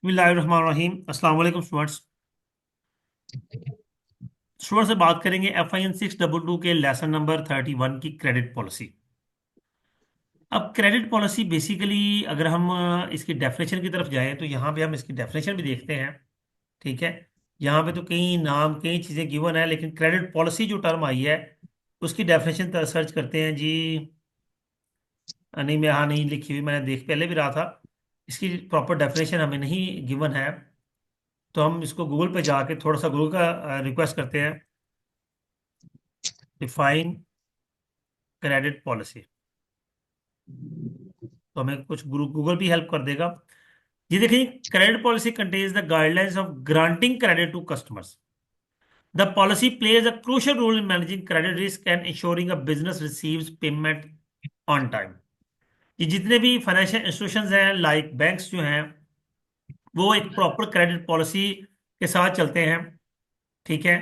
बिस्मिल्लाहिर्रहमानिर्रहीम। अस्सलाम वालेकुम स्टूडेंट्स। स्टूडेंट से बात करेंगे FIN 622 के लेसन नंबर 31 की क्रेडिट पॉलिसी। अब क्रेडिट पॉलिसी बेसिकली अगर हम इसकी डेफिनेशन की तरफ जाएं तो यहाँ पे हम इसकी डेफिनेशन भी देखते हैं। ठीक है। यहाँ पे तो कई नाम कई चीज़ें गिवन है, लेकिन क्रेडिट पॉलिसी जो टर्म आई है उसकी डेफिनेशन सर्च करते हैं जी। नहीं, मैं यहाँ नहीं लिखी हुई, मैंने देख पहले भी रहा था। इसकी प्रॉपर डेफिनेशन हमें नहीं गिवन है, तो हम इसको गूगल पे जाके थोड़ा सा गूगल का रिक्वेस्ट करते हैं। Define credit policy. तो हमें कुछ गूगल भी हेल्प कर देगा। ये देखिए, credit policy contains the guidelines of granting credit to customers. The policy plays a crucial role in managing credit risk and ensuring a business receives payment on time. ये जितने भी फाइनेंशियल इंस्टीट्यूशंस हैं, like banks जो हैं, वो एक proper credit policy के साथ चलते हैं। ठीक है।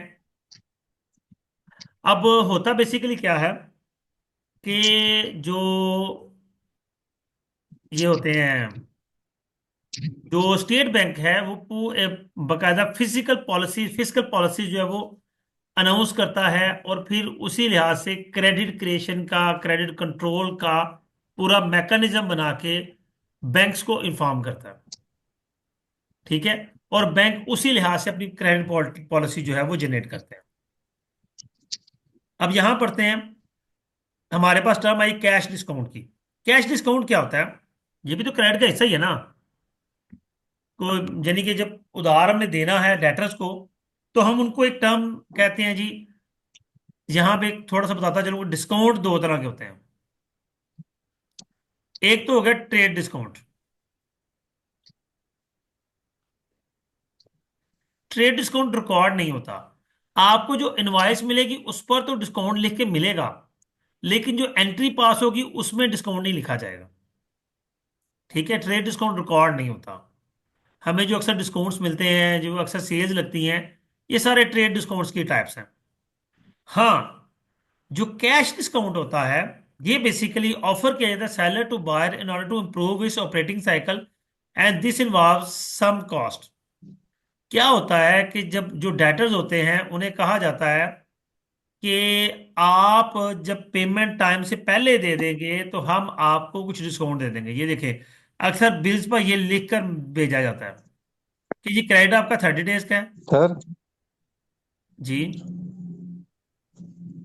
अब होता बेसिकली क्या है कि जो ये होते हैं, जो स्टेट बैंक है वो बकायदा फिजिकल पॉलिसी जो है वो अनाउंस करता है, और फिर उसी लिहाज से क्रेडिट क्रिएशन का, क्रेडिट कंट्रोल का पूरा मैकेनिज्म बना के बैंक्स को इन्फॉर्म करता है। ठीक है। और बैंक उसी लिहाज से अपनी क्रेडिट पॉलिसी जो है वो जनरेट करते हैं। अब यहां पढ़ते हैं, हमारे पास टर्म आई कैश डिस्काउंट की। कैश डिस्काउंट क्या होता है? ये भी तो क्रेडिट का हिस्सा ही है ना। को यानी कि जब उधार हमने देना है डेटर्स को, तो हम उनको एक टर्म कहते हैं जी। यहाँ पे थोड़ा सा बताता चलो, डिस्काउंट दो तरह के होते हैं। एक तो हो गया trade discount. Trade discount record नहीं होता। आपको जो इनवॉइस मिलेगी उस पर तो डिस्काउंट लिख के मिलेगा, लेकिन जो एंट्री पास होगी उसमें डिस्काउंट नहीं लिखा जाएगा। ठीक है। ट्रेड डिस्काउंट रिकॉर्ड नहीं होता। हमें जो अक्सर डिस्काउंट्स मिलते हैं, जो अक्सर सेल्स लगती हैं, ये सारे ट्रेड डिस्काउंट्स की टाइप्स हैं। हाँ, जो कैश डिस्काउंट होता है, ये बेसिकली ऑफर किया जाता है seller to buyer in order to improve इस operating cycle, and this involve some cost. क्या होता है कि जब जो डेटर्स होते हैं उन्हें कहा जाता है कि आप जब पेमेंट टाइम से पहले दे देंगे तो हम आपको कुछ डिस्काउंट दे देंगे। ये देखें, अक्सर बिल्स पर ये लिख कर भेजा जाता है कि जी क्रेडिट आपका 30 डेज का है। सर जी।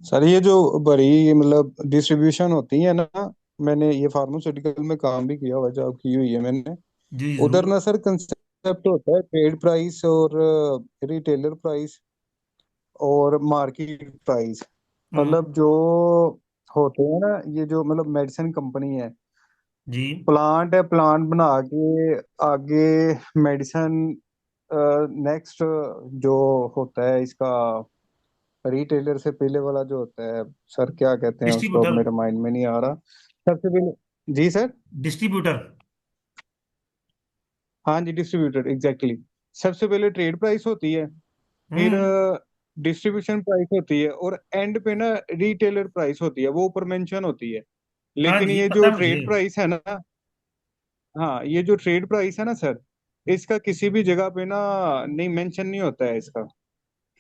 सर ये जो बड़ी मतलब डिस्ट्रीब्यूशन होती है ना, मैंने ये फार्मास्यूटिकल में काम भी किया हुआ, जॉब की हुई है मैंने। जी उधर जरूर। ना सर कंसेप्ट होता है ट्रेड प्राइस और रिटेलर प्राइस और मार्केट प्राइस। हम्म। मतलब जो होते हैं ना, ये जो मतलब मेडिसिन कंपनी है, जी। प्लांट है, प्लांट बना के आगे मेडिसिन नेक्स्ट जो होता है इसका रिटेलर से पहले वाला जो होता है, सर क्या कहते हैं उसको, अब डिस्ट्रीब्यूटर। मेरे माइंड में नहीं आ रहा। सबसे पहले जी सर। डिस्ट्रीब्यूटर। हाँ जी, डिस्ट्रीब्यूटर एग्जैक्टली। सबसे पहले ट्रेड प्राइस होती है, फिर हम्म। डिस्ट्रीब्यूशन प्राइस होती है, और एंड पे ना रिटेलर प्राइस होती है, वो ऊपर मेंशन होती है। हाँ लेकिन जी, ये पता जो है मुझे। ट्रेड प्राइस है ना, हाँ ये जो ट्रेड प्राइस है ना सर, इसका किसी भी जगह पे ना नहीं मेंशन नहीं होता है इसका।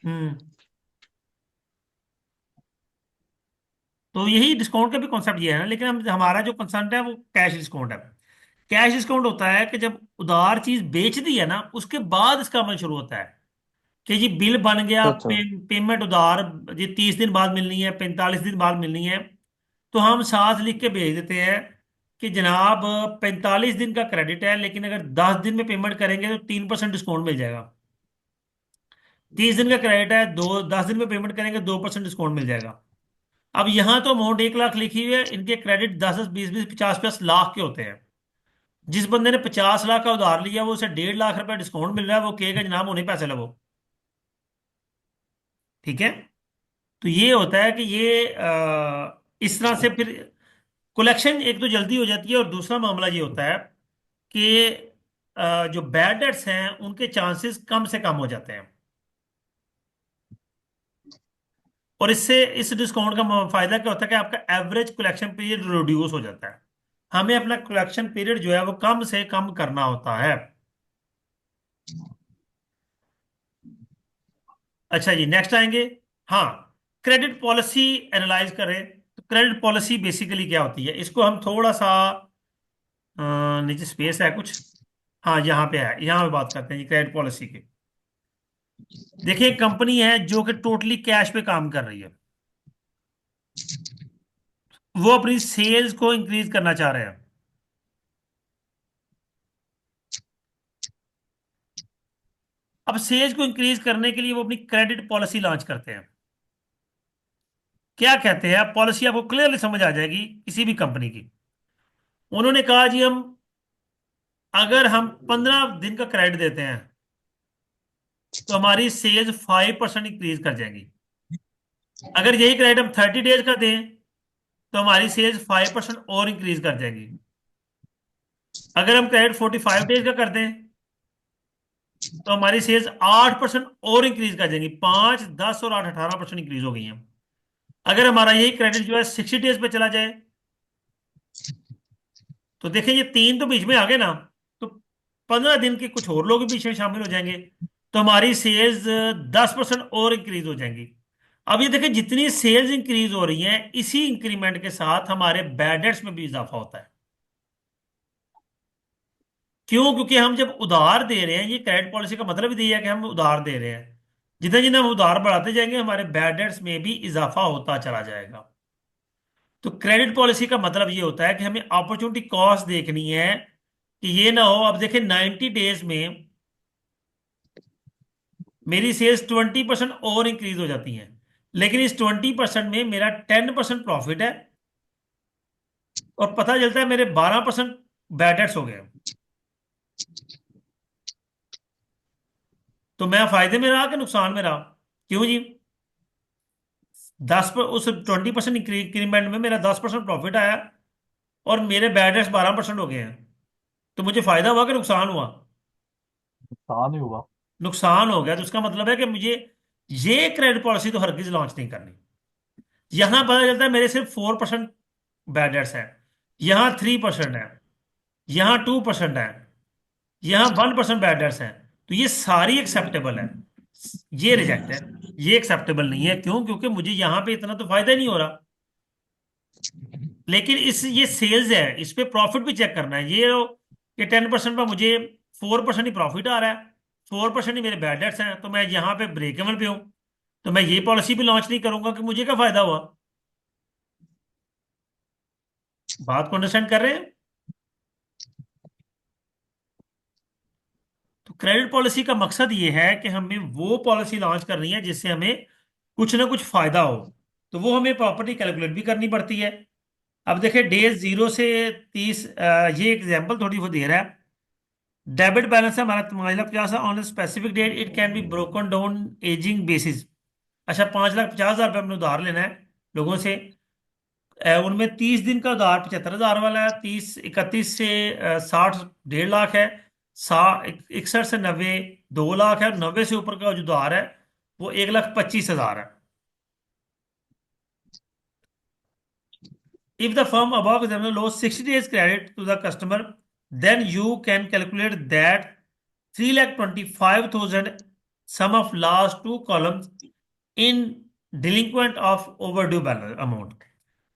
हम्म। तो यही डिस्काउंट का भी कॉन्सेप्ट ये है ना, लेकिन हम हमारा जो कंसर्न है वो कैश डिस्काउंट है। कैश डिस्काउंट होता है कि जब उधार चीज बेच दी है ना, उसके बाद इसका अमल शुरू होता है कि जी बिल बन गया, अच्छा पेमेंट उधार जी 30 दिन बाद मिलनी है, 45 दिन बाद मिलनी है। तो हम साथ लिख के भेज देते हैं कि जनाब 45 दिन का क्रेडिट है, लेकिन अगर 10 दिन में पेमेंट करेंगे तो 3% डिस्काउंट मिल जाएगा। 30 दिन का क्रेडिट है, 10 दिन में पेमेंट करेंगे 2% डिस्काउंट मिल जाएगा। अब यहां तो अमाउंट 1 लाख लिखी हुई है, इनके क्रेडिट 10 10 20 20 50 50 लाख के होते हैं। जिस बंदे ने 50 लाख का उधार लिया वो उसे 1.5 लाख रुपए डिस्काउंट मिल रहा है, वो कहेगा जनाब उन्हें पैसे लगो। ठीक है। तो ये होता है कि ये इस तरह से फिर कलेक्शन एक तो जल्दी हो जाती है, और दूसरा मामला ये होता है कि जो बैड डेट्स हैं उनके चांसेस कम से कम हो जाते हैं। और इससे इस डिस्काउंट का फायदा क्या होता है कि आपका एवरेज कलेक्शन पीरियड रिड्यूस हो जाता है। हमें अपना कलेक्शन पीरियड जो है वो कम से कम करना होता है। अच्छा जी, नेक्स्ट आएंगे। हाँ, क्रेडिट पॉलिसी एनालाइज करें तो क्रेडिट पॉलिसी बेसिकली क्या होती है, इसको हम थोड़ा सा नीचे स्पेस है कुछ। हाँ, यहाँ पे है, यहाँ पे बात करते हैं जी क्रेडिट पॉलिसी की। देखिए, एक कंपनी है जो कि टोटली कैश पे काम कर रही है, वो अपनी सेल्स को इंक्रीज करना चाह रहे हैं। अब सेल्स को इंक्रीज करने के लिए वो अपनी क्रेडिट पॉलिसी लॉन्च करते हैं। क्या कहते हैं, पॉलिसी आपको क्लियरली समझ आ जाएगी किसी भी कंपनी की। उन्होंने कहा जी, हम अगर हम 15 दिन का क्रेडिट देते हैं तो हमारी सेल्स 5% इंक्रीज कर जाएंगी। अगर यही क्रेडिट हम 30 डेज का दें तो हमारी सेल्स 5% और इंक्रीज कर जाएंगी। अगर हम क्रेडिट 45 डेज का कर दें तो हमारी सेल्स 8% और इंक्रीज कर जाएंगी। 5, 10 और 8, 18% इंक्रीज हो गई हैं। अगर हमारा यही क्रेडिट जो है 60 डेज पे चला जाए तो देखें, ये तीन तो बीच में आ गए ना, तो 15 दिन के कुछ और लोग भी बीच में शामिल हो जाएंगे, तो हमारी सेल्स 10% और इंक्रीज हो जाएंगी। अब ये देखें, जितनी सेल्स इंक्रीज हो रही हैं, इसी इंक्रीमेंट के साथ हमारे बैड डेट्स में भी इजाफा होता है। क्यों? क्योंकि हम जब उधार दे रहे हैं, ये क्रेडिट पॉलिसी का मतलब ही यही है कि हम उधार दे रहे हैं। जितने जितने हम उधार बढ़ाते जाएंगे, हमारे बैड डेट्स में भी इजाफा होता चला जाएगा। तो क्रेडिट पॉलिसी का मतलब ये होता है कि हमें अपॉर्चुनिटी कॉस्ट देखनी है कि ये ना हो, अब देखिए 90 डेज में मेरी सेल्स 20% और इंक्रीज हो जाती हैं, लेकिन इस 20% में मेरा 10% प्रॉफिट है, और पता चलता है मेरे 12% बैड डेट्स हो गए। तो मैं फायदे में रहा कि नुकसान में रहा? क्यों जी? उस 20% इंक्रीमेंट में मेरा 10% प्रॉफिट आया और मेरे बैड डेट्स 12% हो गए हैं। तो मुझे फायदा हुआ कि नुकसान हुआ? नुकसान ही हुआ। नुकसान हो गया। तो उसका मतलब है कि मुझे ये क्रेडिट पॉलिसी तो हरगिज लॉन्च नहीं करनी। यहां पता चलता है मेरे सिर्फ 4% बैड डेट्स हैं, यहाँ 3% है, यहाँ 2% है, यहाँ 1% बैड डेट्स हैं। तो ये सारी एक्सेप्टेबल है, ये रिजेक्ट है, ये एक्सेप्टेबल नहीं है। क्यों? क्योंकि मुझे यहाँ पे इतना तो फायदा ही नहीं हो रहा। लेकिन इस ये सेल्स है, इस पे प्रॉफिट भी चेक करना है। ये 10% पर मुझे 4% ही प्रॉफिट आ रहा है, 4% ही मेरे बैड डेट्स हैं, तो मैं यहाँ पे ब्रेक इवन पे हूँ। तो मैं ये पॉलिसी भी लॉन्च नहीं करूंगा कि मुझे क्या फायदा हुआ। बात को अंडरस्टैंड कर रहे हैं? तो क्रेडिट पॉलिसी का मकसद ये है कि हमें वो पॉलिसी लॉन्च करनी है जिससे हमें कुछ ना कुछ फायदा हो। तो वो हमें प्रॉपर्टी कैलकुलेट भी करनी पड़ती है। अब देखिए, डेज 0 से 30, ये एग्जांपल थोड़ी वो दे रहा है। डेबिट बैलेंस है हमारा 5,50,000 on specific date, it can be broken down aging basis. अच्छा, 5,50,000 रुपये हमने उधार लेना है लोगों से। उनमें 30 दिन का उधार 75,000 वाला है, 30, 31 से 60 1.5 लाख है, 61 से 90 2 लाख है, और 90 से ऊपर का जो उधार है वो 1,25,000 है। If the firm above example loans 60 days credit to the customer, then you can calculate that 3,25,000 sum of last two columns in delinquent of overdue balance amount।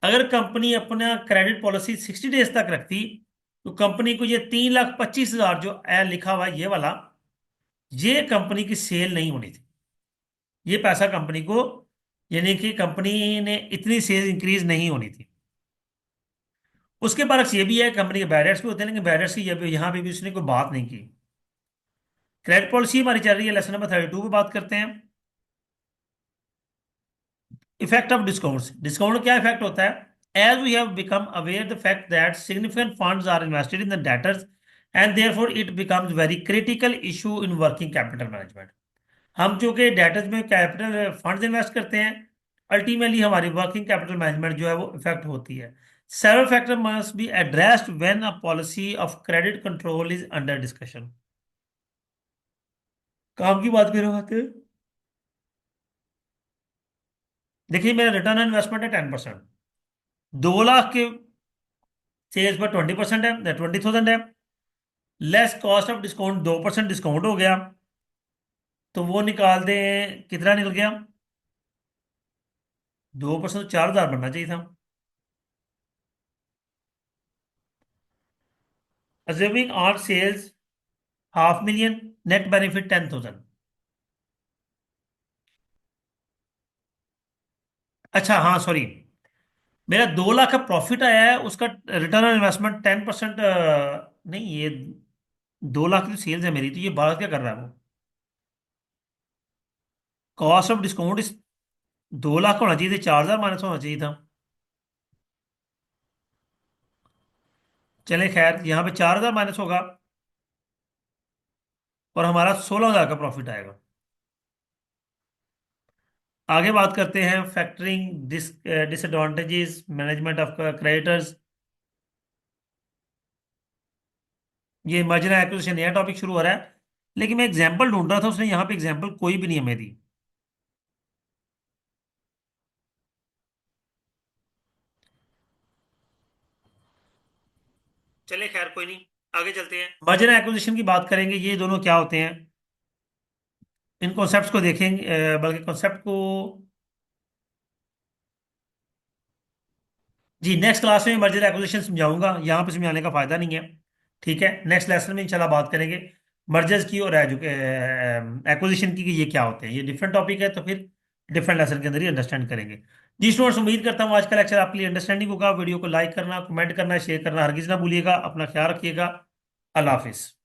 अगर कंपनी अपना क्रेडिट पॉलिसी 60 डेज तक रखती तो company को ये 3,25,000 जो है लिखा हुआ है, ये वाला, ये कंपनी की सेल नहीं होनी थी। ये पैसा कंपनी को, यानी कि कंपनी ने इतनी सेल इंक्रीज नहीं होनी थी। उसके बरक्स ये भी है, कंपनी के बैडर्स भी होते हैं, लेकिन बैडर्स की यहाँ पे भी उसने कोई बात नहीं की। क्रेडिट पॉलिसी हमारी चल रही है, लेसन नंबर 32 पे बात करते हैं। Effect of discounts. डिस्काउंट क्या इफेक्ट होता है? As we have become aware the fact that significant funds are invested in the debtors and therefore it becomes very critical issue in working capital management. हम चूंकि debtors में capital funds invest करते हैं, ultimately हमारी working capital management जो है वो effect होती है। Several factors must be addressed when a policy of credit control is under discussion। काम की बात करो आते हैं। देखिए, मेरा रिटर्न ऑन इन्वेस्टमेंट है 10%। 2 लाख के सेल्स पर 20% है, 20,000 है। Less cost of discount, 2% discount हो गया, तो वो निकाल दें, कितना निकल गया? 2% तो 4,000 बनना चाहिए था। Assuming on sales 500,000, net benefit 10,000। अच्छा हाँ सॉरी, मेरा 2 लाख का प्रॉफिट आया है, उसका रिटर्न ऑन इन्वेस्टमेंट 10%। नहीं, ये 2 लाख की तो सेल्स है मेरी, तो ये बात क्या कर रहा है वो? कॉस्ट ऑफ डिस्काउंट इस 2 लाख होना चाहिए था, 4,000 माइनस होना चाहिए था। चले खैर, यहाँ पे 4,000 माइनस होगा और हमारा 16,000 का प्रॉफिट आएगा। आगे बात करते हैं factoring disadvantages management of creditors. ये मर्जर एक्विजिशन नया टॉपिक शुरू हो रहा है, लेकिन मैं एग्जांपल ढूंढ रहा था, उसने यहाँ पे एग्जांपल कोई भी नहीं हमें दी। चले खैर कोई नहीं, आगे चलते हैं। मर्जर एक्विजिशन की बात करेंगे, ये दोनों क्या होते हैं, इन कॉन्सेप्ट्स को देखेंगे, बल्कि कॉन्सेप्ट को जी नेक्स्ट क्लास में मर्जर एक्विजिशन समझाऊंगा, यहाँ पे समझाने का फायदा नहीं है। ठीक है, नेक्स्ट लेसन में इंशाल्लाह बात करेंगे मर्जर्स की और एक्विजिशन की कि ये क्या होते हैं। ये डिफरेंट टॉपिक है, तो फिर डिफरेंट लेसन के अंदर ही अंडरस्टैंड करेंगे। जी स्टूडेंट्स, उम्मीद करता हूँ आज का लेक्चर आपके लिए अंडरस्टैंडिंग होगा। वीडियो को लाइक करना, कमेंट करना, शेयर करना हरगिज ना भूलिएगा। अपना ख्याल रखिएगा। अल्लाह हाफिज।